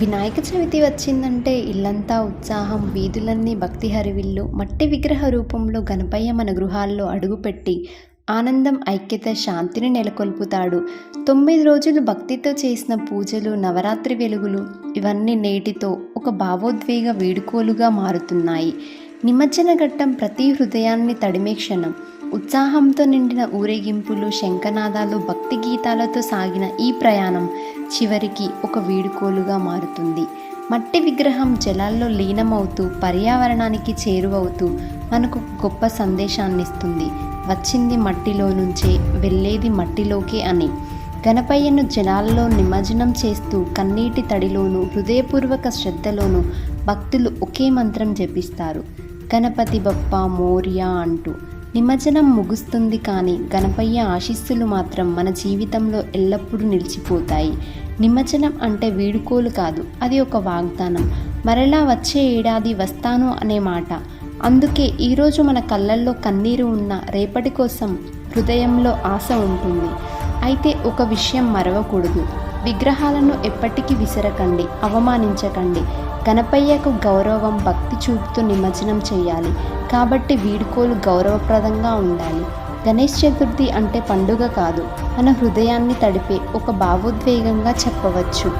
వినాయక చవితి వచ్చిందంటే ఇల్లంతా ఉత్సాహం, వీధులన్నీ భక్తి హరివిల్లు. మట్టి విగ్రహ రూపంలో గణపయ్య మన గృహాల్లో అడుగుపెట్టి ఆనందం, ఐక్యత, శాంతిని నెలకొల్పుతాడు. 9 రోజులు భక్తితో చేసిన పూజలు, నవరాత్రి వెలుగులు ఇవన్నీ నేటితో ఒక భావోద్వేగ వీడుకోలుగా మారుతున్నాయి. నిమజ్జన ఘట్టం ప్రతి హృదయాన్ని తడిమే క్షణం. ఉత్సాహంతో నిండిన ఊరేగింపులు, శంఖనాదాలు, భక్తి గీతాలతో సాగిన ఈ ప్రయాణం చివరికి ఒక వీడుకోలుగా మారుతుంది. మట్టి విగ్రహం జలాల్లో లీనమవుతూ పర్యావరణానికి చేరువవుతూ మనకు గొప్ప సందేశాన్నిస్తుంది. వచ్చింది మట్టిలో నుంచే, వెళ్ళేది మట్టిలోకే అని. గణపయ్యను జలాల్లో నిమజ్జనం చేస్తూ కన్నీటి తడిలోనూ హృదయపూర్వక శ్రద్ధలోనూ భక్తులు ఒకే మంత్రం జపిస్తారు, గణపతి బప్పా మోరియా అంటూ. నిమజ్జనం ముగుస్తుంది, కానీ గణపయ్య ఆశీస్సులు మాత్రం మన జీవితంలో ఎల్లప్పుడూ నిలిచిపోతాయి. నిమజ్జనం అంటే వీడుకోలు కాదు, అది ఒక వాగ్దానం. మరలా వచ్చే ఏడాది వస్తాను అనే మాట. అందుకే ఈరోజు మన కళ్ళల్లో కన్నీరు ఉన్న రేపటి కోసం హృదయంలో ఆశ ఉంటుంది. అయితే ఒక విషయం మరవకూడదు, విగ్రహాలను ఎప్పటికీ విసరకండి, అవమానించకండి. గణపయ్యకు గౌరవం, భక్తి చూపుతూ నిమజ్జనం చేయాలి. కాబట్టి వీడుకోలు గౌరవప్రదంగా ఉండాలి. గణేష్ చతుర్థి అంటే పండుగ కాదు, మన హృదయాన్ని తడిపే ఒక భావోద్వేగంగా చెప్పవచ్చు.